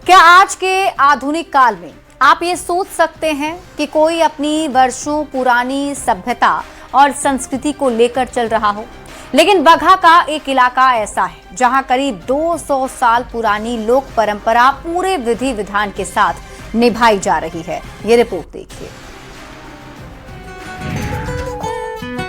क्या आज के आधुनिक काल में आप ये सोच सकते हैं कि कोई अपनी वर्षों पुरानी सभ्यता और संस्कृति को लेकर चल रहा हो? लेकिन बगहा का एक इलाका ऐसा है जहां करीब 200 साल पुरानी लोक परंपरा पूरे विधि विधान के साथ निभाई जा रही है। ये रिपोर्ट देखिए।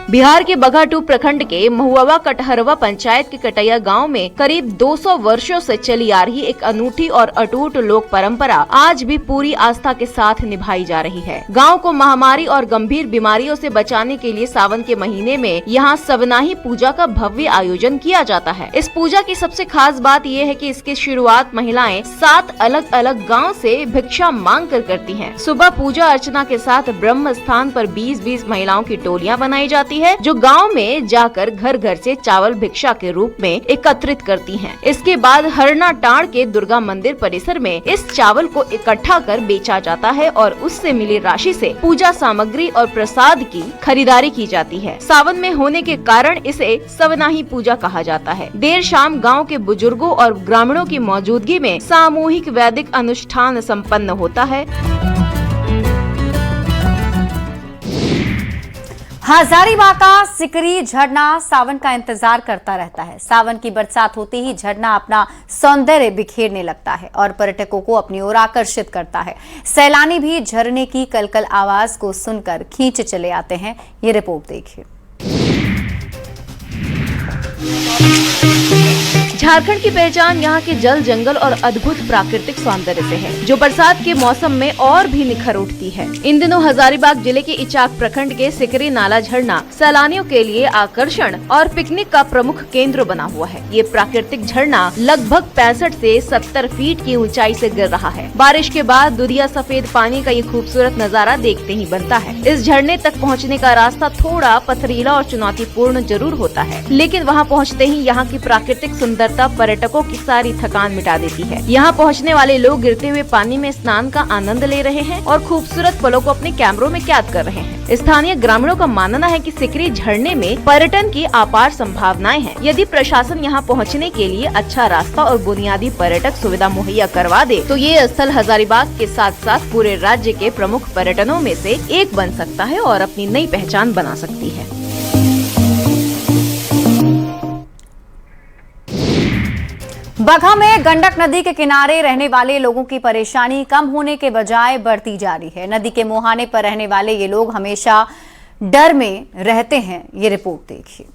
बिहार के बगहा 2 प्रखंड के महुआ कटहरवा पंचायत के कटैया गांव में करीब 200 वर्षों से चली आ रही एक अनूठी और अटूट लोक परंपरा आज भी पूरी आस्था के साथ निभाई जा रही है। गांव को महामारी और गंभीर बीमारियों से बचाने के लिए सावन के महीने में यहां सवनाही पूजा का भव्य आयोजन किया जाता है। इस पूजा की सबसे खास बात यह है कि इसकी शुरुआत महिलाएं 7 अलग अलग गाँव से भिक्षा मांग कर करती है। सुबह पूजा अर्चना के साथ ब्रह्म स्थान पर 20-20 महिलाओं की टोलियां बनाई जाती है जो गांव में जाकर घर घर से चावल भिक्षा के रूप में एकत्रित करती हैं। इसके बाद हरना टाड़ के दुर्गा मंदिर परिसर में इस चावल को इकट्ठा कर बेचा जाता है और उससे मिली राशि से पूजा सामग्री और प्रसाद की खरीदारी की जाती है। सावन में होने के कारण इसे सवनाही पूजा कहा जाता है। देर शाम गाँव के बुजुर्गों और ग्रामीणों की मौजूदगी में सामूहिक वैदिक अनुष्ठान सम्पन्न होता है। हजारीबाग का सिकरी झरना सावन का इंतजार करता रहता है। सावन की बरसात होते ही झरना अपना सौंदर्य बिखेरने लगता है और पर्यटकों को अपनी ओर आकर्षित करता है। सैलानी भी झरने की कलकल आवाज को सुनकर खींच चले आते हैं। ये रिपोर्ट देखिए। झारखंड की पहचान यहाँ के जल जंगल और अद्भुत प्राकृतिक सौंदर्य से है, जो बरसात के मौसम में और भी निखर उठती है। इन दिनों हजारीबाग जिले के इचाक प्रखंड के सिकरी नाला झरना सैलानियों के लिए आकर्षण और पिकनिक का प्रमुख केंद्र बना हुआ है। ये प्राकृतिक झरना लगभग 65 से 70 फीट की ऊंचाई से गिर रहा है। बारिश के बाद दुधिया सफेद पानी का ये खूबसूरत नजारा देखते ही बनता है। इस झरने तक पहुँचने का रास्ता थोड़ा पथरीला और चुनौतीपूर्ण जरूर होता है, लेकिन वहाँ पहुँचते ही यहाँ की प्राकृतिक सुंदरता पर्यटकों की सारी थकान मिटा देती है। यहाँ पहुँचने वाले लोग गिरते हुए पानी में स्नान का आनंद ले रहे हैं और खूबसूरत पलों को अपने कैमरों में कैद कर रहे हैं। स्थानीय ग्रामीणों का मानना है कि सिकरी झरने में पर्यटन की अपार संभावनाएं हैं। यदि प्रशासन यहाँ पहुँचने के लिए अच्छा रास्ता और बुनियादी पर्यटक सुविधा मुहैया करवा दे तो ये स्थल हजारीबाग के साथ साथ पूरे राज्य के प्रमुख पर्यटनों में से एक बन सकता है और अपनी नई पहचान बना सकती है। बगहा में गंडक नदी के किनारे रहने वाले लोगों की परेशानी कम होने के बजाय बढ़ती जा रही है। नदी के मुहाने पर रहने वाले ये लोग हमेशा डर में रहते हैं। ये रिपोर्ट देखिए।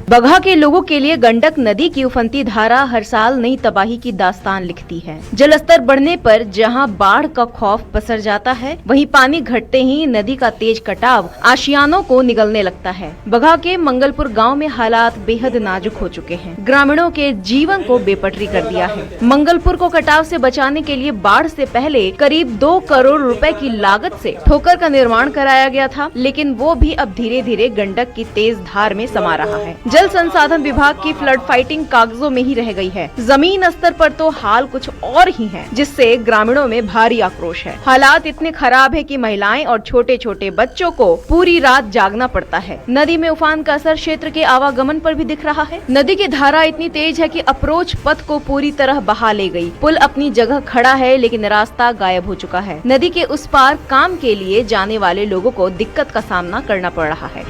बगहा के लोगों के लिए गंडक नदी की उफनती धारा हर साल नई तबाही की दास्तान लिखती है। जलस्तर बढ़ने पर जहां बाढ़ का खौफ पसर जाता है, वहीं पानी घटते ही नदी का तेज कटाव आशियानों को निगलने लगता है। बगहा के मंगलपुर गांव में हालात बेहद नाजुक हो चुके हैं। ग्रामीणों के जीवन को बेपटरी कर दिया है। मंगलपुर को कटाव से बचाने के लिए बाढ़ से पहले करीब 2 करोड़ रुपए की लागत से ठोकर का निर्माण कराया गया था, लेकिन वो भी अब धीरे धीरे गंडक की तेज धार में समा रहा है। जल संसाधन विभाग की फ्लड फाइटिंग कागजों में ही रह गई है। जमीन स्तर पर तो हाल कुछ और ही है, जिससे ग्रामीणों में भारी आक्रोश है। हालात इतने खराब है कि महिलाएं और छोटे छोटे बच्चों को पूरी रात जागना पड़ता है। नदी में उफान का असर क्षेत्र के आवागमन पर भी दिख रहा है। नदी की धारा इतनी तेज है कि अप्रोच पथ को पूरी तरह बहा ले गई। पुल अपनी जगह खड़ा है, लेकिन रास्ता गायब हो चुका है। नदी के उस पार काम के लिए जाने वाले लोगों को दिक्कत का सामना करना पड़ रहा है।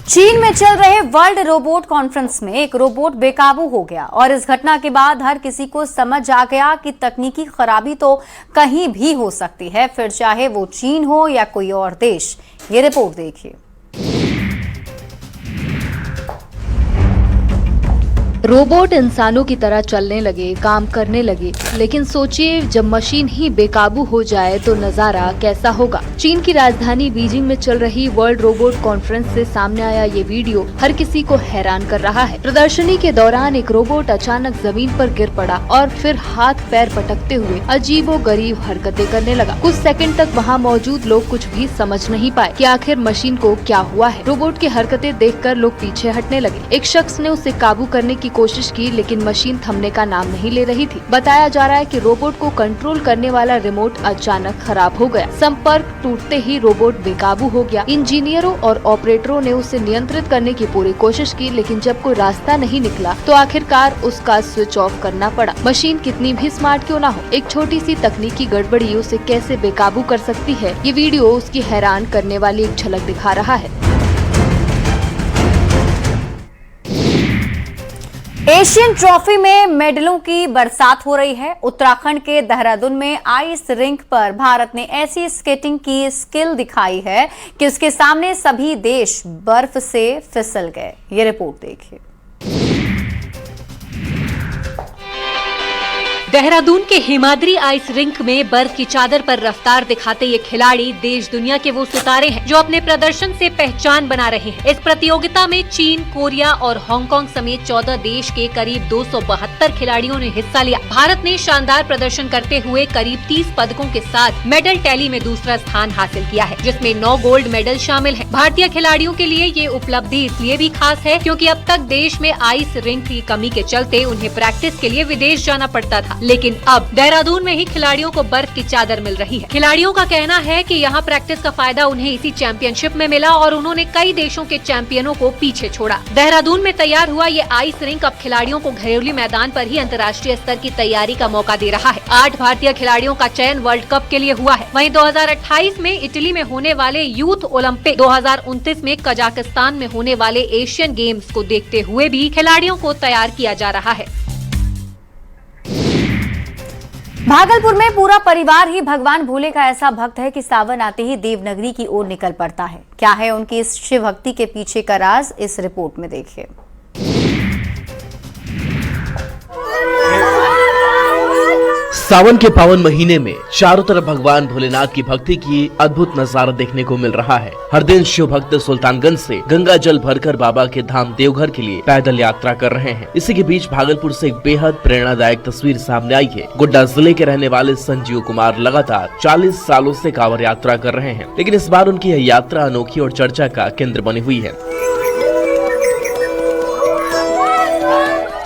चीन में चल रहे वर्ल्ड रोबोट कॉन्फ्रेंस में एक रोबोट बेकाबू हो गया और इस घटना के बाद हर किसी को समझ आ गया कि तकनीकी खराबी तो कहीं भी हो सकती है, फिर चाहे वो चीन हो या कोई और देश। ये रिपोर्ट देखिए। रोबोट इंसानों की तरह चलने लगे, काम करने लगे, लेकिन सोचिए जब मशीन ही बेकाबू हो जाए तो नजारा कैसा होगा। चीन की राजधानी बीजिंग में चल रही वर्ल्ड रोबोट कॉन्फ्रेंस से सामने आया ये वीडियो हर किसी को हैरान कर रहा है। प्रदर्शनी के दौरान एक रोबोट अचानक जमीन पर गिर पड़ा और फिर हाथ पैर पटकते हुए अजीबोगरीब हरकतें करने लगा। कुछ सेकंड तक वहां मौजूद लोग कुछ भी समझ नहीं पाए कि आखिर मशीन को क्या हुआ है। रोबोट की हरकतें देखकर लोग पीछे हटने लगे। एक शख्स ने उसे काबू करने की कोशिश की, लेकिन मशीन थमने का नाम नहीं ले रही थी। बताया जा रहा है कि रोबोट को कंट्रोल करने वाला रिमोट अचानक खराब हो गया। संपर्क टूटते ही रोबोट बेकाबू हो गया। इंजीनियरों और ऑपरेटरों ने उसे नियंत्रित करने की पूरी कोशिश की, लेकिन जब कोई रास्ता नहीं निकला तो आखिरकार उसका स्विच ऑफ करना पड़ा। मशीन कितनी भी स्मार्ट क्यों ना हो, एक छोटी सी तकनीकी गड़बड़ी उसे कैसे बेकाबू कर सकती है, ये वीडियो उसकी हैरान करने वाली एक झलक दिखा रहा है। एशियन ट्रॉफी में मेडलों की बरसात हो रही है। उत्तराखंड के देहरादून में आइस रिंक पर भारत ने ऐसी स्केटिंग की स्किल दिखाई है कि उसके सामने सभी देश बर्फ से फिसल गए। ये रिपोर्ट देखिए। देहरादून के हिमाद्री आइस रिंक में बर्फ की चादर पर रफ्तार दिखाते ये खिलाड़ी देश दुनिया के वो सितारे हैं जो अपने प्रदर्शन से पहचान बना रहे हैं। इस प्रतियोगिता में चीन, कोरिया और हांगकांग समेत 14 देश के करीब 272 खिलाड़ियों ने हिस्सा लिया। भारत ने शानदार प्रदर्शन करते हुए करीब 30 पदकों के साथ मेडल टैली में दूसरा स्थान हासिल किया है, जिसमें 9 गोल्ड मेडल शामिल हैं। भारतीय खिलाड़ियों के लिए ये उपलब्धि इसलिए भी खास है क्योंकि अब तक देश में आइस रिंक की कमी के चलते उन्हें प्रैक्टिस के लिए विदेश जाना पड़ता था, लेकिन अब देहरादून में ही खिलाड़ियों को बर्फ की चादर मिल रही है। खिलाड़ियों का कहना है कि यहाँ प्रैक्टिस का फायदा उन्हें इसी चैंपियनशिप में मिला और उन्होंने कई देशों के चैंपियनों को पीछे छोड़ा। देहरादून में तैयार हुआ ये आइस रिंक अब खिलाड़ियों को घरेलू मैदान पर ही अंतर्राष्ट्रीय स्तर की तैयारी का मौका दे रहा है। 8 भारतीय खिलाड़ियों का चयन वर्ल्ड कप के लिए हुआ है। वहीं 2028 में इटली में होने वाले यूथ ओलंपिक, 2029 में कजाकिस्तान में होने वाले एशियन गेम्स को देखते हुए भी खिलाड़ियों को तैयार किया जा रहा है। भागलपुर में पूरा परिवार ही भगवान भोले का ऐसा भक्त है कि सावन आते ही देवनगरी की ओर निकल पड़ता है। क्या है उनकी इस शिव भक्ति के पीछे का राज, इस रिपोर्ट में देखिए। सावन के पावन महीने में चारों तरफ भगवान भोलेनाथ की भक्ति की अद्भुत नजारा देखने को मिल रहा है। हर दिन शिव भक्त सुल्तानगंज से गंगा जल भरकर बाबा के धाम देवघर के लिए पैदल यात्रा कर रहे हैं। इसी के बीच भागलपुर से एक बेहद प्रेरणादायक तस्वीर सामने आई है। गोड्डा जिले के रहने वाले संजीव कुमार लगातार 40 सालों से कांवड़ यात्रा कर रहे हैं, लेकिन इस बार उनकी यह यात्रा अनोखी और चर्चा का केंद्र बनी हुई है।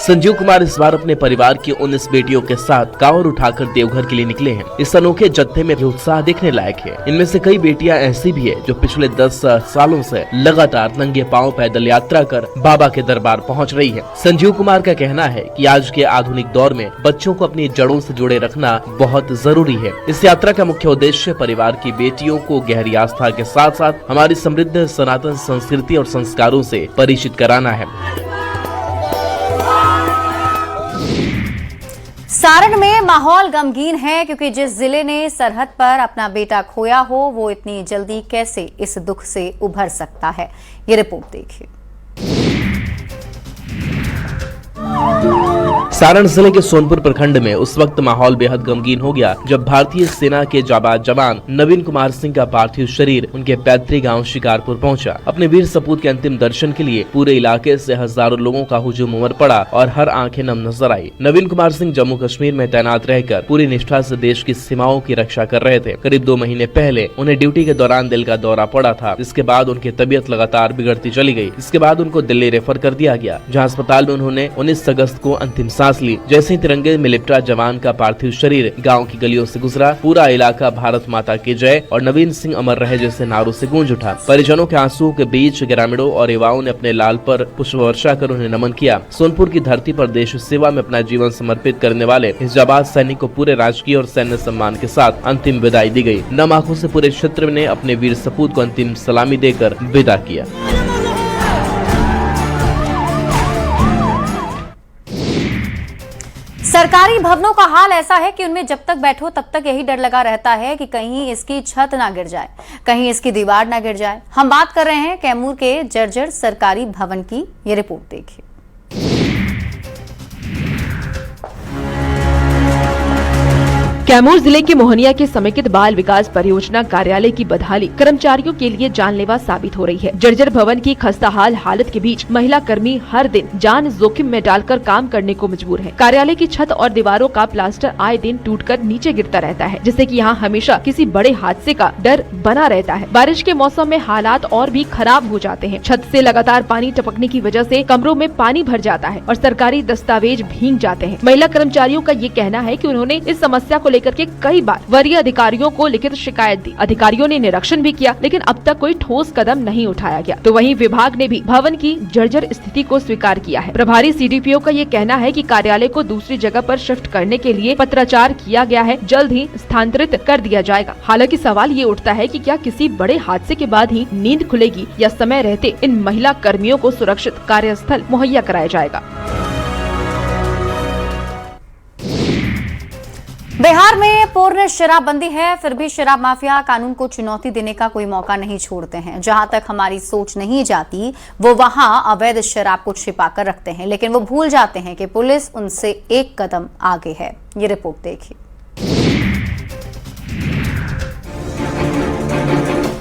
संजीव कुमार इस बार अपने परिवार की 19 बेटियों के साथ कांवड़ उठाकर देवघर के लिए निकले हैं। इस अनोखे जत्थे में भी उत्साह देखने लायक है। इनमें से कई बेटियां ऐसी भी है जो पिछले 10 सालों से लगातार नंगे पांव पैदल यात्रा कर बाबा के दरबार पहुंच रही है। संजीव कुमार का कहना है कि आज के आधुनिक दौर में बच्चों को अपनी जड़ों से जुड़े रखना बहुत जरूरी है। इस यात्रा का मुख्य उद्देश्य परिवार की बेटियों को गहरी आस्था के साथ साथ हमारी समृद्ध सनातन संस्कृति और संस्कारों से परिचित कराना है। सारण में माहौल गमगीन है क्योंकि जिस जिले ने सरहद पर अपना बेटा खोया हो वो इतनी जल्दी कैसे इस दुख से उभर सकता है, ये रिपोर्ट देखिए। सारण जिले के सोनपुर प्रखंड में उस वक्त माहौल बेहद गमगीन हो गया जब भारतीय सेना के जाबाज जवान नवीन कुमार सिंह का पार्थिव शरीर उनके पैतृक गांव शिकारपुर पहुंचा। अपने वीर सपूत के अंतिम दर्शन के लिए पूरे इलाके से हजारों लोगों का हुजूम उमड़ पड़ा और हर आंखें नम नजर आई। नवीन कुमार सिंह जम्मू कश्मीर में तैनात रहकर पूरी निष्ठा से देश की सीमाओं की रक्षा कर रहे थे। करीब 2 महीने पहले उन्हें ड्यूटी के दौरान दिल का दौरा पड़ा था, जिसके बाद उनकी तबीयत लगातार बिगड़ती चली गई। इसके बाद उनको दिल्ली रेफर कर दिया गया, जहाँ अस्पताल में उन्होंने 19 अगस्त को अंतिम सांस ली। जैसे ही तिरंगे में लिपटा जवान का पार्थिव शरीर गांव की गलियों से गुजरा, पूरा इलाका भारत माता की जय और नवीन सिंह अमर रहे जैसे नारों से गूंज उठा। परिजनों के आंसुओं के बीच ग्रामीणों और युवाओं ने अपने लाल पर पुष्प वर्षा कर उन्हें नमन किया। सोनपुर की धरती पर देश सेवा में अपना जीवन समर्पित करने वाले इस जाबाज सैनिक को पूरे राजकीय और सैन्य सम्मान के साथ अंतिम विदाई दी गई। नम आंखों से पूरे क्षेत्र ने अपने वीर सपूत को अंतिम सलामी देकर विदा किया। सरकारी भवनों का हाल ऐसा है कि उनमें जब तक बैठो तब तक यही डर लगा रहता है कि कहीं इसकी छत ना गिर जाए, कहीं इसकी दीवार ना गिर जाए। हम बात कर रहे हैं कैमूर के जर्जर सरकारी भवन की, ये रिपोर्ट देखिए। कैमूर जिले के मोहनिया के समेकित बाल विकास परियोजना कार्यालय की बदहाली कर्मचारियों के लिए जानलेवा साबित हो रही है। जर्जर भवन की खस्ताहाल हालत के बीच महिला कर्मी हर दिन जान जोखिम में डालकर काम करने को मजबूर है। कार्यालय की छत और दीवारों का प्लास्टर आए दिन टूटकर नीचे गिरता रहता है, जिससे कि यहाँ हमेशा किसी बड़े हादसे का डर बना रहता है। बारिश के मौसम में हालात और भी खराब हो जाते हैं। छत से लगातार पानी टपकने की वजह से कमरों में पानी भर जाता है और सरकारी दस्तावेज भीग जाते हैं। महिला कर्मचारियों का ये कहना है कि उन्होंने इस समस्या को लेकर के कई बार वरीय अधिकारियों को लिखित शिकायत दी। अधिकारियों ने निरीक्षण भी किया, लेकिन अब तक कोई ठोस कदम नहीं उठाया गया। तो वहीं विभाग ने भी भवन की जर्जर स्थिति को स्वीकार किया है। प्रभारी सीडीपीओ का ये कहना है कि कार्यालय को दूसरी जगह पर शिफ्ट करने के लिए पत्राचार किया गया है, जल्द ही स्थानांतरित कर दिया जाएगा। हालांकि सवाल ये उठता है कि क्या किसी बड़े हादसे के बाद ही नींद खुलेगी या समय रहते इन महिला कर्मियों को सुरक्षित कार्यस्थल मुहैया कराया जाएगा। बिहार में पूर्ण शराबबंदी है, फिर भी शराब माफिया कानून को चुनौती देने का कोई मौका नहीं छोड़ते हैं। जहां तक हमारी सोच नहीं जाती, वो वहां अवैध शराब को छिपा कर रखते हैं, लेकिन वो भूल जाते हैं कि पुलिस उनसे एक कदम आगे है। ये रिपोर्ट देखिए।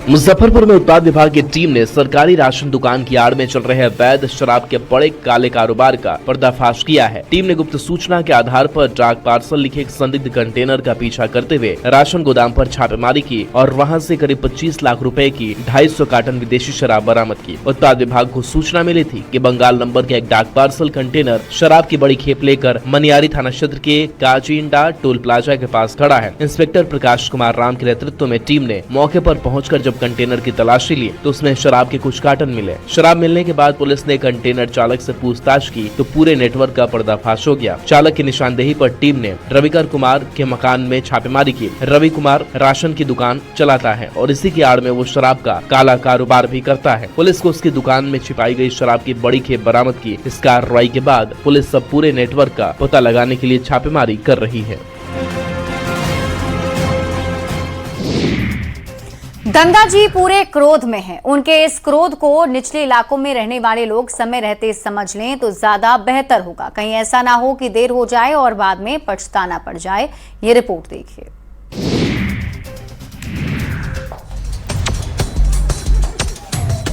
मुजफ्फरपुर में उत्पाद विभाग की टीम ने सरकारी राशन दुकान की आड़ में चल रहे अवैध शराब के बड़े काले कारोबार का पर्दाफाश किया है। टीम ने गुप्त सूचना के आधार पर डाक पार्सल लिखे एक संदिग्ध कंटेनर का पीछा करते हुए राशन गोदाम पर छापेमारी की और वहां से करीब 25 लाख रुपए की 250 कार्टन विदेशी शराब बरामद की। उत्पाद विभाग को सूचना मिली थी कि बंगाल नंबर के एक डाक पार्सल कंटेनर शराब की बड़ी खेप लेकर मनियारी थाना क्षेत्र के काचिंडा टोल प्लाजा के पास खड़ा है। इंस्पेक्टर प्रकाश कुमार राम के नेतृत्व में टीम ने मौके पर पहुंचकर जब कंटेनर की तलाशी ली तो उसमें शराब के कुछ कार्टन मिले। शराब मिलने के बाद पुलिस ने कंटेनर चालक से पूछताछ की तो पूरे नेटवर्क का पर्दाफाश हो गया। चालक की निशानदेही पर टीम ने रविकर कुमार के मकान में छापेमारी की। रवि कुमार राशन की दुकान चलाता है और इसी की आड़ में वो शराब का काला कारोबार भी करता है। पुलिस को उसकी दुकान में छिपाई गई शराब की बड़ी खेप बरामद की। इस कार्रवाई के बाद पुलिस अब पूरे नेटवर्क का पता लगाने के लिए छापेमारी कर रही है। गंगा जी पूरे क्रोध में हैं। उनके इस क्रोध को निचले इलाकों में रहने वाले लोग समय रहते समझ लें तो ज्यादा बेहतर होगा। कहीं ऐसा ना हो कि देर हो जाए और बाद में पछताना पड़ जाए। ये रिपोर्ट देखिए।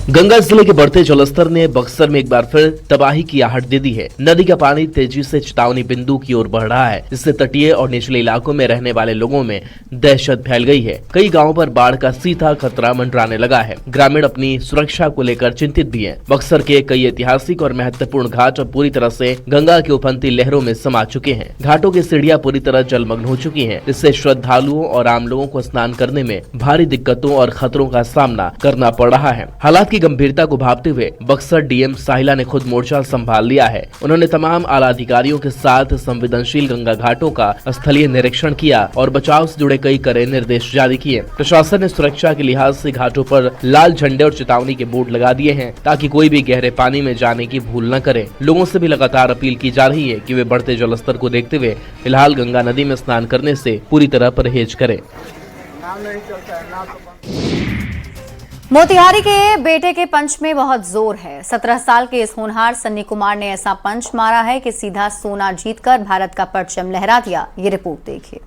गंगा जिले के बढ़ते जलस्तर ने बक्सर में एक बार फिर तबाही की आहट दे दी है। नदी का पानी तेजी से चेतावनी बिंदु की ओर बढ़ रहा है। इससे तटीय और निचले इलाकों में रहने वाले लोगों में दहशत फैल गई है। कई गांवों पर बाढ़ का सीधा खतरा मंडराने लगा है। ग्रामीण अपनी सुरक्षा को लेकर चिंतित भी हैं। बक्सर के कई ऐतिहासिक और महत्वपूर्ण घाट अब पूरी तरह से गंगा की उफनती लहरों में समा चुके हैं। घाटों की सीढ़ियां पूरी तरह जलमग्न हो चुकी हैं। इससे श्रद्धालुओं और आम लोगों को स्नान करने में भारी दिक्कतों और खतरों का सामना करना पड़ रहा है। हालात की गंभीरता को भांपते हुए बक्सर डीएम साहिला ने खुद मोर्चा संभाल लिया है। उन्होंने तमाम आला अधिकारियों के साथ संवेदनशील गंगा घाटों का स्थलीय निरीक्षण किया और बचाव से जुड़े कई कड़े निर्देश जारी किए। प्रशासन ने सुरक्षा के लिहाज से घाटों पर लाल झंडे और चेतावनी के बोर्ड लगा दिए हैं ताकि कोई भी गहरे पानी में जाने की भूल न करे। लोगों से भी लगातार अपील की जा रही है कि वे बढ़ते जलस्तर को देखते हुए फिलहाल गंगा नदी में स्नान करने से पूरी तरह परहेज करें। मोतिहारी के बेटे के पंच में बहुत जोर है। 17 साल के इस होनहार सन्नी कुमार ने ऐसा पंच मारा है कि सीधा सोना जीतकर भारत का परचम लहरा दिया। ये रिपोर्ट देखिए।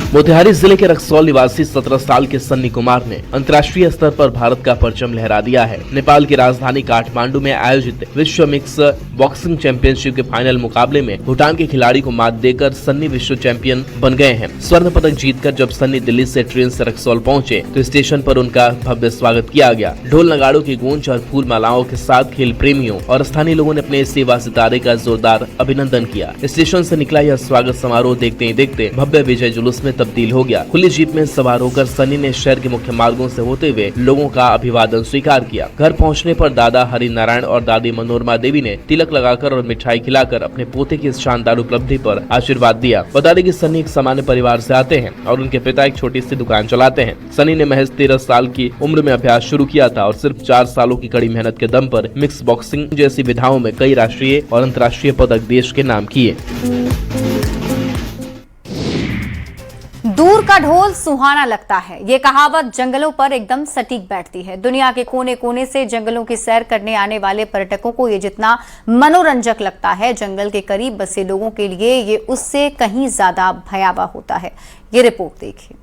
मोतिहारी जिले के रक्सौल निवासी 17 साल के सन्नी कुमार ने अंतर्राष्ट्रीय स्तर पर भारत का परचम लहरा दिया है। नेपाल की राजधानी काठमांडू में आयोजित विश्व मिक्स बॉक्सिंग चैंपियनशिप के फाइनल मुकाबले में भूटान के खिलाड़ी को मात देकर सन्नी विश्व चैंपियन बन गए हैं। स्वर्ण पदक जीतकर जब सन्नी दिल्ली से ट्रेन से रक्सौल पहुंचे तो स्टेशन पर उनका भव्य स्वागत किया गया। ढोल नगाड़ों की गूंज और फूल मालाओं के साथ खेल प्रेमियों और स्थानीय लोगों ने अपने सेवा सितारे का जोरदार अभिनंदन किया। स्टेशन से निकला यह स्वागत समारोह देखते ही देखते भव्य विजय जुलूस में तब्दील हो गया। खुली जीप में सवार होकर सनी ने शहर के मुख्य मार्गों से होते हुए लोगों का अभिवादन स्वीकार किया। घर पहुंचने पर दादा हरि नारायण और दादी मनोरमा देवी ने तिलक लगाकर और मिठाई खिलाकर अपने पोते की इस शानदार उपलब्धि पर आशीर्वाद दिया। बता दें कि सनी एक सामान्य परिवार से आते हैं और उनके पिता एक छोटी सी दुकान चलाते हैं। सनी ने महज 13 साल की उम्र में अभ्यास शुरू किया था और सिर्फ 4 सालों की कड़ी मेहनत के दम पर मिक्स बॉक्सिंग जैसी विधाओं में कई राष्ट्रीय और अंतर्राष्ट्रीय पदक देश के नाम किए। दूर का का ढोल सुहाना लगता है, ये कहावत जंगलों पर एकदम सटीक बैठती है। दुनिया के कोने कोने से जंगलों की सैर करने आने वाले पर्यटकों को ये जितना मनोरंजक लगता है, जंगल के करीब बसे लोगों के लिए ये उससे कहीं ज्यादा भयावह होता है। ये रिपोर्ट देखिए।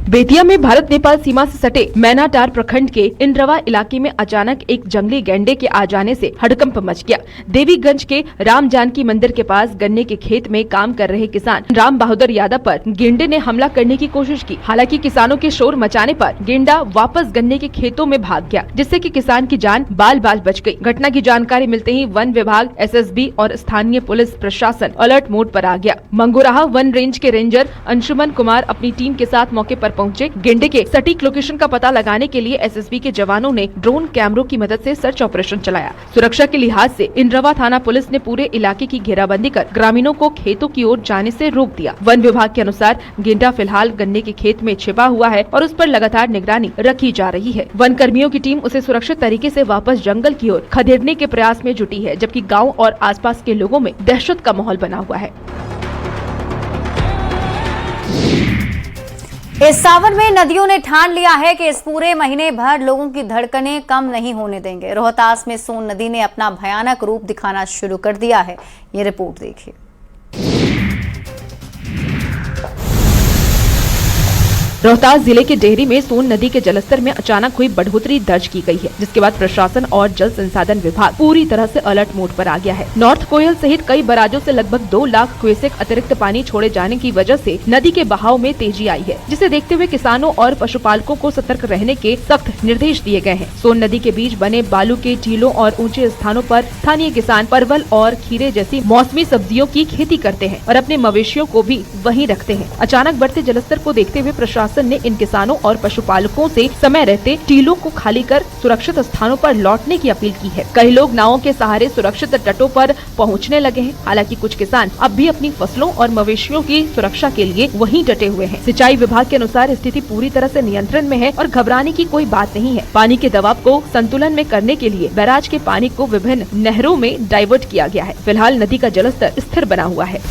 बेतिया में भारत नेपाल सीमा से सटे मैनाटार प्रखंड के इंद्रवा इलाके में अचानक एक जंगली गैंडे के आ जाने से हड़कंप मच गया। देवीगंज के राम जानकी मंदिर के पास गन्ने के खेत में काम कर रहे किसान राम बहादुर यादव पर गेंडे ने हमला करने की कोशिश की। हालांकि किसानों के शोर मचाने पर गेंडा वापस गन्ने के खेतों में भाग गया, जिससे कि किसान की जान बाल बाल बच गई। घटना की जानकारी मिलते ही वन विभाग, एसएसबी और स्थानीय पुलिस प्रशासन अलर्ट मोड पर आ गया। मंगोराहा वन रेंज के रेंजर अंशुमन कुमार अपनी टीम के साथ मौके पर पहुंचे। गेंडे के सटीक लोकेशन का पता लगाने के लिए एसएसबी के जवानों ने ड्रोन कैमरों की मदद से सर्च ऑपरेशन चलाया। सुरक्षा के लिहाज से इंद्रवा थाना पुलिस ने पूरे इलाके की घेराबंदी कर ग्रामीणों को खेतों की ओर जाने से रोक दिया। वन विभाग के अनुसार गेंडा फिलहाल गन्ने के खेत में छिपा हुआ है और उस पर लगातार निगरानी रखी जा रही है। वन कर्मियों की टीम उसे सुरक्षित तरीके से वापस जंगल की ओर खदेड़ने के प्रयास में जुटी है, जबकि गाँव और आसपास के लोगों में दहशत का माहौल बना हुआ है। इस सावन में नदियों ने ठान लिया है कि इस पूरे महीने भर लोगों की धड़कनें कम नहीं होने देंगे। रोहतास में सोन नदी ने अपना भयानक रूप दिखाना शुरू कर दिया है। ये रिपोर्ट देखिए। रोहतास जिले के डेहरी में सोन नदी के जलस्तर में अचानक हुई बढ़ोतरी दर्ज की गई है, जिसके बाद प्रशासन और जल संसाधन विभाग पूरी तरह से अलर्ट मोड पर आ गया है। नॉर्थ कोयल सहित कई बराजों से लगभग 2 लाख क्यूसेक अतिरिक्त पानी छोड़े जाने की वजह से नदी के बहाव में तेजी आई है, जिसे देखते हुए किसानों और पशुपालकों को सतर्क रहने के सख्त निर्देश दिए गए हैं। सोन नदी के बीच बने बालू के टीलों और ऊंचे स्थानों पर स्थानीय किसान परवल और खीरे जैसी मौसमी सब्जियों की खेती करते हैं और अपने मवेशियों को भी वहीं रखते हैं। अचानक बढ़ते जलस्तर को देखते हुए प्रशासन ने इन किसानों और पशुपालकों से समय रहते टीलों को खाली कर सुरक्षित स्थानों पर लौटने की अपील की है। कई लोग नावों के सहारे सुरक्षित तटों पर पहुंचने लगे हैं। हालांकि कुछ किसान अब भी अपनी फसलों और मवेशियों की सुरक्षा के लिए वहीं डटे हुए हैं। सिंचाई विभाग के अनुसार स्थिति पूरी तरह से नियंत्रण में है और घबराने की कोई बात नहीं है। पानी के दबाव को संतुलन में करने के लिए बैराज के पानी को विभिन्न नहरों में डाइवर्ट किया गया है। फिलहाल नदी का जलस्तर स्थिर बना हुआ है।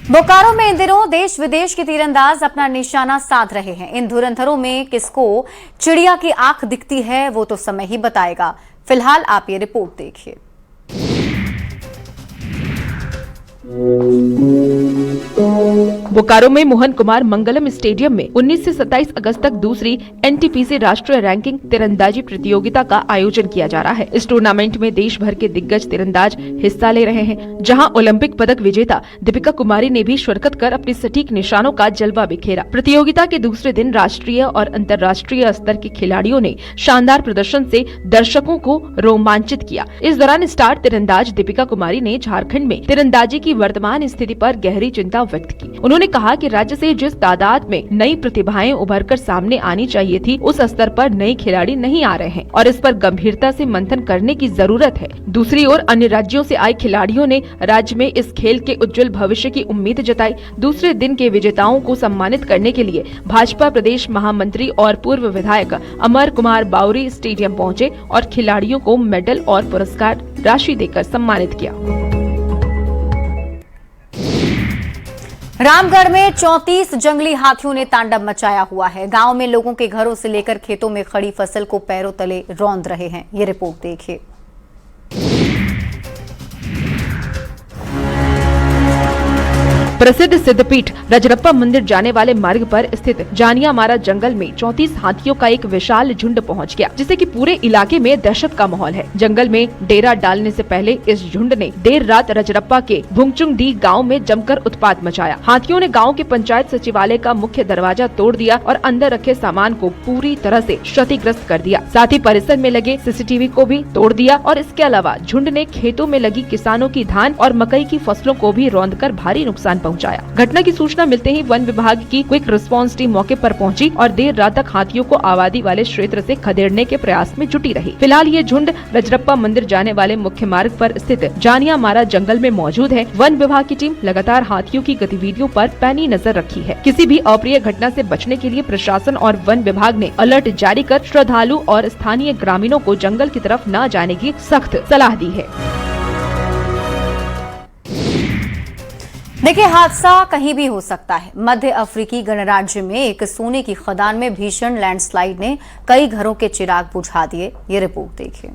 बोकारो में इन दिनों देश विदेश के तीरंदाज अपना निशाना साध रहे हैं। इन धुरंधरों में किसको चिड़िया की आंख दिखती है वो तो समय ही बताएगा। फिलहाल आप ये रिपोर्ट देखिए। बोकारो में मोहन कुमार मंगलम स्टेडियम में 19 से 27 अगस्त तक दूसरी एनटीपीसी राष्ट्रीय रैंकिंग तीरंदाजी प्रतियोगिता का आयोजन किया जा रहा है। इस टूर्नामेंट में देश भर के दिग्गज तीरंदाज हिस्सा ले रहे हैं, जहां ओलंपिक पदक विजेता दीपिका कुमारी ने भी शिरकत कर अपने सटीक निशानों का जलवा बिखेरा। प्रतियोगिता के दूसरे दिन राष्ट्रीय और अंतर्राष्ट्रीय स्तर के खिलाड़ियों ने शानदार प्रदर्शन से दर्शकों को रोमांचित किया। इस दौरान स्टार तीरंदाज दीपिका कुमारी ने झारखंड में तीरंदाजी की वर्तमान स्थिति पर गहरी चिंता व्यक्त की। उन्होंने कहा कि राज्य से जिस तादाद में नई प्रतिभाएं उभरकर सामने आनी चाहिए थी, उस स्तर पर नए खिलाड़ी नहीं आ रहे हैं और इस पर गंभीरता से मंथन करने की जरूरत है। दूसरी ओर अन्य राज्यों से आए खिलाड़ियों ने राज्य में इस खेल के उज्जवल भविष्य की उम्मीद जताई। दूसरे दिन के विजेताओं को सम्मानित करने के लिए भाजपा प्रदेश महामंत्री और पूर्व विधायक अमर कुमार बावरी स्टेडियम पहुँचे और खिलाड़ियों को मेडल और पुरस्कार राशि देकर सम्मानित किया। रामगढ़ में 34 जंगली हाथियों ने तांडव मचाया हुआ है। गांव में लोगों के घरों से लेकर खेतों में खड़ी फसल को पैरों तले रौंद रहे हैं। ये रिपोर्ट देखिए। प्रसिद्ध सिद्धपीठ रजरप्पा मंदिर जाने वाले मार्ग पर स्थित जानियामारा जंगल में 34 हाथियों का एक विशाल झुंड पहुंच गया, जिससे कि पूरे इलाके में दहशत का माहौल है। जंगल में डेरा डालने से पहले इस झुंड ने देर रात रजरप्पा के भुंगचुंगडी गांव में जमकर उत्पात मचाया। हाथियों ने गांव के पंचायत सचिवालय का मुख्य दरवाजा तोड़ दिया और अंदर रखे सामान को पूरी तरह से क्षतिग्रस्त कर दिया। साथ ही परिसर में लगे सीसीटीवी को भी तोड़ दिया और इसके अलावा झुंड ने खेतों में लगी किसानों की धान और मकई की फसलों को भी रौंदकर भारी नुकसान पहुंचाया। घटना की सूचना मिलते ही वन विभाग की क्विक रिस्पांस टीम मौके पर पहुंची और देर रात तक हाथियों को आबादी वाले क्षेत्र से खदेड़ने के प्रयास में जुटी रही। फिलहाल ये झुंड रजरप्पा मंदिर जाने वाले मुख्य मार्ग पर स्थित जानियामारा जंगल में मौजूद है। वन विभाग की टीम लगातार हाथियों की गतिविधियों पर पैनी नजर रखी है। किसी भी अप्रिय घटना से बचने के लिए प्रशासन और वन विभाग ने अलर्ट जारी कर श्रद्धालु और स्थानीय ग्रामीणों को जंगल की तरफ न जाने की सख्त सलाह दी है। देखिए, हादसा कहीं भी हो सकता है। मध्य अफ्रीकी गणराज्य में एक सोने की खदान में भीषण लैंडस्लाइड ने कई घरों के चिराग बुझा दिए। ये रिपोर्ट देखिए।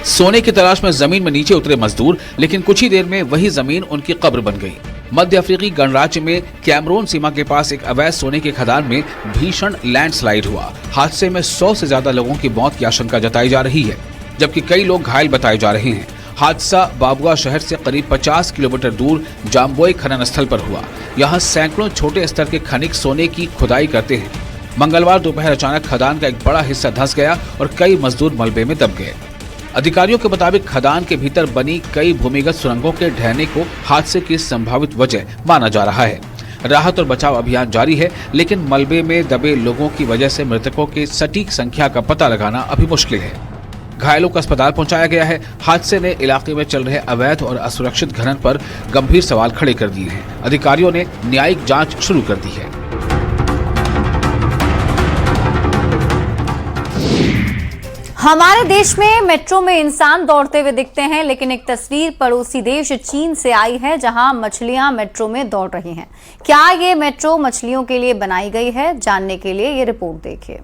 सोने की तलाश में जमीन में नीचे उतरे मजदूर, लेकिन कुछ ही देर में वही जमीन उनकी कब्र बन गई। मध्य अफ्रीकी गणराज्य में कैमरून सीमा के पास एक अवैध सोने की खदान में भीषण लैंडस्लाइड हुआ। हादसे में 100 से ज्यादा लोगों की मौत की आशंका जताई जा रही है, जबकि कई लोग घायल बताए जा रहे हैं। हादसा बाबुआ शहर से करीब 50 किलोमीटर दूर जाम्बोई खनन स्थल पर हुआ। यहाँ सैकड़ों छोटे स्तर के खनिक सोने की खुदाई करते हैं। मंगलवार दोपहर अचानक खदान का एक बड़ा हिस्सा धंस गया और कई मजदूर मलबे में दब गए। अधिकारियों के मुताबिक खदान के भीतर बनी कई भूमिगत सुरंगों के ढहने को हादसे की संभावित वजह माना जा रहा है। राहत और बचाव अभियान जारी है, लेकिन मलबे में दबे लोगों की वजह से मृतकों की सटीक संख्या का पता लगाना अभी मुश्किल है। घायलों को अस्पताल पहुंचाया गया है। हादसे ने इलाके में चल रहे अवैध और असुरक्षित खनन पर गंभीर सवाल खड़े कर दिए हैं। अधिकारियों ने न्यायिक जांच शुरू कर दी है। हमारे देश में मेट्रो में इंसान दौड़ते हुए दिखते हैं, लेकिन एक तस्वीर पड़ोसी देश चीन से आई है, जहां मछलियां मेट्रो में दौड़ रही हैं। क्या ये मेट्रो मछलियों के लिए बनाई गई है? जानने के लिए ये रिपोर्ट देखिए।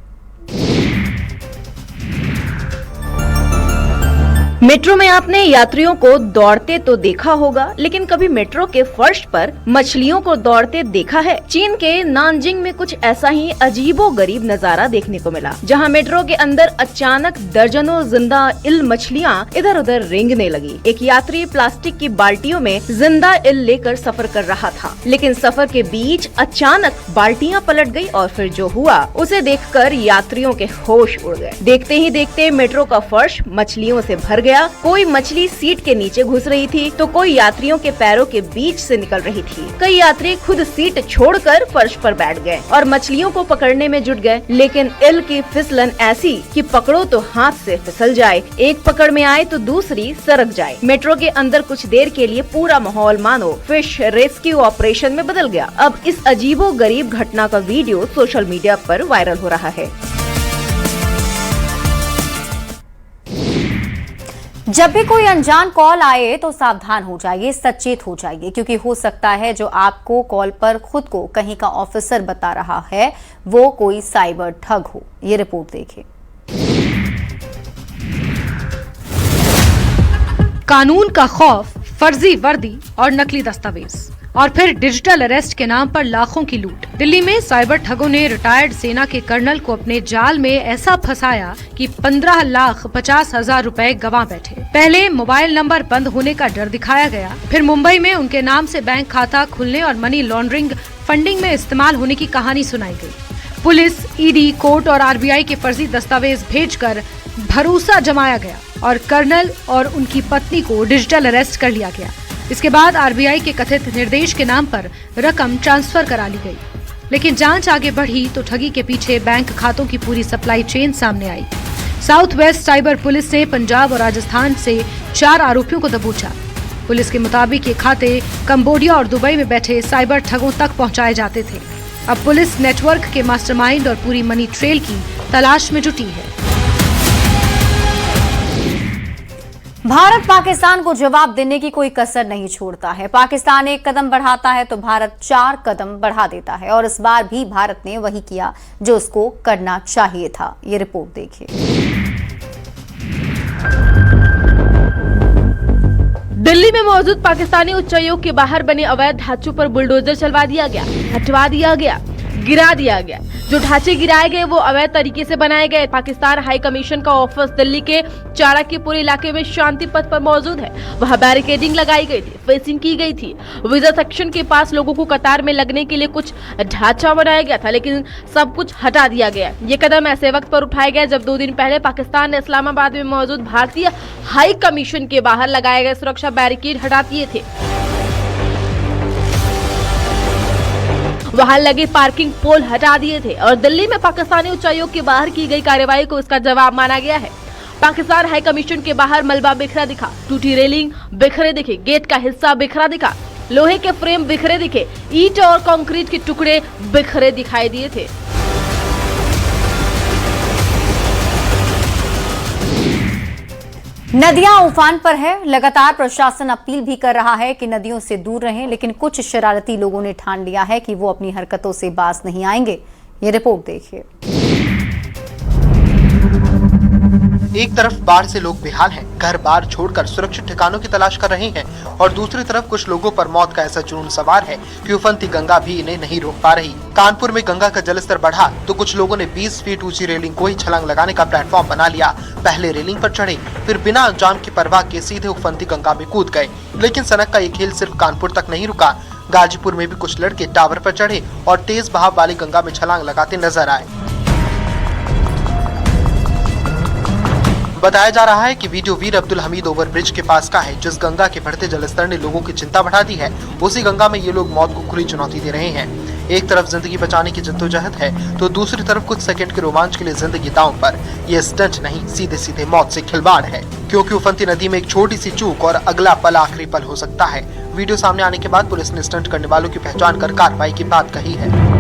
मेट्रो में आपने यात्रियों को दौड़ते तो देखा होगा, लेकिन कभी मेट्रो के फर्श पर मछलियों को दौड़ते देखा है? चीन के नानजिंग में कुछ ऐसा ही अजीबोगरीब नजारा देखने को मिला, जहां मेट्रो के अंदर अचानक दर्जनों जिंदा इल मछलियां इधर उधर रेंगने लगी। एक यात्री प्लास्टिक की बाल्टियों में जिंदा इल लेकर सफर कर रहा था, लेकिन सफर के बीच अचानक बाल्टियां पलट गई और फिर जो हुआ उसे देखकर यात्रियों के होश उड़ गए। देखते ही देखते मेट्रो का फर्श मछलियों से भर गया। कोई मछली सीट के नीचे घुस रही थी तो कोई यात्रियों के पैरों के बीच से निकल रही थी। कई यात्री खुद सीट छोड़कर फर्श पर बैठ गए और मछलियों को पकड़ने में जुट गए, लेकिन इल की फिसलन ऐसी कि पकड़ो तो हाथ से फिसल जाए, एक पकड़ में आए तो दूसरी सरक जाए। मेट्रो के अंदर कुछ देर के लिए पूरा माहौल मानो फिश रेस्क्यू ऑपरेशन में बदल गया। अब इस अजीबोगरीब घटना का वीडियो सोशल मीडिया पर वायरल हो रहा है। जब भी कोई अनजान कॉल आए तो सावधान हो जाइए, सचेत हो जाइए, क्योंकि हो सकता है जो आपको कॉल पर खुद को कहीं का ऑफिसर बता रहा है वो कोई साइबर ठग हो। ये रिपोर्ट देखिए। कानून का खौफ, फर्जी वर्दी और नकली दस्तावेज और फिर डिजिटल अरेस्ट के नाम पर लाखों की लूट। दिल्ली में साइबर ठगों ने रिटायर्ड सेना के कर्नल को अपने जाल में ऐसा फंसाया कि 15,50,000 रुपए गंवा बैठे। पहले मोबाइल नंबर बंद होने का डर दिखाया गया, फिर मुंबई में उनके नाम से बैंक खाता खुलने और मनी लॉन्ड्रिंग फंडिंग में इस्तेमाल होने की कहानी सुनाई गई। पुलिस, ईडी, कोर्ट और आरबीआई के फर्जी दस्तावेज भेजकर भरोसा जमाया गया और कर्नल और उनकी पत्नी को डिजिटल अरेस्ट कर लिया गया। इसके बाद आरबीआई के कथित निर्देश के नाम पर रकम ट्रांसफर करा ली गई, लेकिन जांच आगे बढ़ी तो ठगी के पीछे बैंक खातों की पूरी सप्लाई चेन सामने आई। साउथ वेस्ट साइबर पुलिस ने पंजाब और राजस्थान से 4 आरोपियों को दबोचा। पुलिस के मुताबिक ये खाते कंबोडिया और दुबई में बैठे साइबर ठगों तक पहुंचाए जाते थे। अब पुलिस नेटवर्क के मास्टरमाइंड और पूरी मनी ट्रेल की तलाश में जुटी है। भारत पाकिस्तान को जवाब देने की कोई कसर नहीं छोड़ता है। पाकिस्तान एक कदम बढ़ाता है तो भारत 4 कदम बढ़ा देता है, और इस बार भी भारत ने वही किया जो उसको करना चाहिए था। ये रिपोर्ट देखिए। दिल्ली में मौजूद पाकिस्तानी उच्चायोग के बाहर बने अवैध ढांचों पर बुलडोजर चलवा दिया गया, हटवा दिया गया, गिरा दिया गया। जो ढांचे गिराए गए वो अवैध तरीके से बनाए गए। पाकिस्तान हाई कमीशन का ऑफिस दिल्ली के चाणक्यपुर इलाके में शांति पथ पर मौजूद है। वहां बैरिकेडिंग लगाई गई थी, फेंसिंग की गई थी। वीजा सेक्शन के पास लोगों को कतार में लगने के लिए कुछ ढांचा बनाया गया था, लेकिन सब कुछ हटा दिया गया। ये कदम ऐसे वक्त पर उठाया गया जब 2 दिन पहले पाकिस्तान ने इस्लामाबाद में मौजूद भारतीय हाई कमीशन के बाहर लगाए गए सुरक्षा बैरिकेड हटा दिए थे। वहां लगे पार्किंग पोल हटा दिए थे और दिल्ली में पाकिस्तानी उच्चायोग के बाहर की गई कार्रवाई को इसका जवाब माना गया है। पाकिस्तान हाई कमीशन के बाहर मलबा बिखरा दिखा, टूटी रेलिंग बिखरे दिखे, गेट का हिस्सा बिखरा दिखा, लोहे के फ्रेम बिखरे दिखे, ईंट और कंक्रीट के टुकड़े बिखरे दिखाई दिए थे। नदियां उफान पर है। लगातार प्रशासन अपील भी कर रहा है कि नदियों से दूर रहें, लेकिन कुछ शरारती लोगों ने ठान लिया है कि वो अपनी हरकतों से बाज नहीं आएंगे। ये रिपोर्ट देखिए। एक तरफ बाढ़ से लोग बेहाल हैं, घर बार छोड़कर सुरक्षित ठिकानों की तलाश कर रहे हैं, और दूसरी तरफ कुछ लोगों पर मौत का ऐसा जुनून सवार है कि उफनती गंगा भी इन्हें नहीं रोक पा रही। कानपुर में गंगा का जलस्तर बढ़ा तो कुछ लोगों ने 20 फीट ऊंची रेलिंग को ही छलांग लगाने का प्लेटफॉर्म बना लिया। पहले रेलिंग पर चढ़े, फिर बिना अंजाम की परवाह के सीधे उफनती गंगा में कूद गए। लेकिन सनक का ये खेल सिर्फ कानपुर तक नहीं रुका। गाजीपुर में भी कुछ लड़के टावर पर चढ़े और तेज बहाव वाली गंगा में छलांग लगाते नजर आए। बताया जा रहा है कि वीडियो वीर अब्दुल हमीद ओवरब्रिज के पास का है, जिस गंगा के बढ़ते जलस्तर ने लोगों की चिंता बढ़ा दी है। उसी गंगा में ये लोग मौत को खुली चुनौती दे रहे हैं। एक तरफ जिंदगी बचाने की जद्दोजहद है तो दूसरी तरफ कुछ सेकंड के रोमांच के लिए जिंदगी दांव पर। ये स्टंट नहीं, सीधे सीधे मौत से खिलवाड़ है, क्योंकि उफनती नदी में एक छोटी सी चूक और अगला पल आखिरी पल हो सकता है। वीडियो सामने आने के बाद पुलिस ने स्टंट करने वालों की पहचान कर कार्रवाई की बात कही है।